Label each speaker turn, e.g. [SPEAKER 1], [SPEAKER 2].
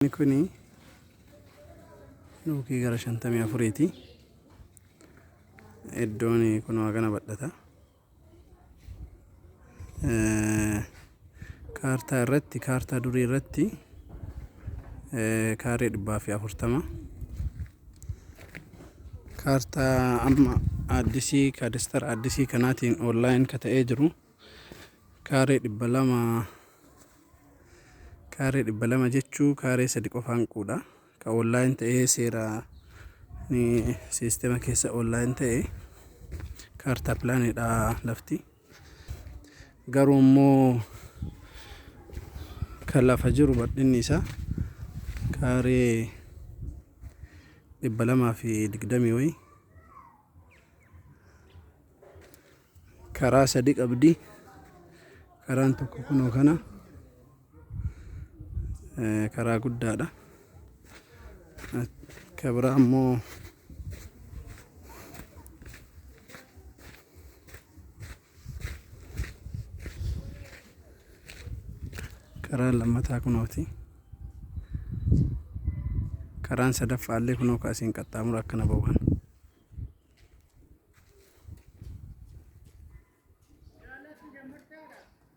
[SPEAKER 1] Inni kuni nuukii gara 54ti. Iddoon kunoo kana badhata. Kaartaa irratti, kaartaa durii irratti kaaree 140. Kaartaa amma addisii kaadistar addisii kanaatiin online ka ta'ee jiru kaaree 200. Kaaree 200 jechuu kaaree 3 qofaan quudha. Ka online ta'ee seera ni siistema keessa online ta'ee kaartaa pilaaneedha lafti. Garuu immoo kan lafa jiru bal'inni isaa kaaree 220 wayii. Karaa 3 qabdi. Karaan tokko kunoo kana karaa guddaadha. Kabira ammoo karaa lammataa kunooti. Karaan sadaffaallee kunoo kaasiin qaxxaamura akkana ba'u kana.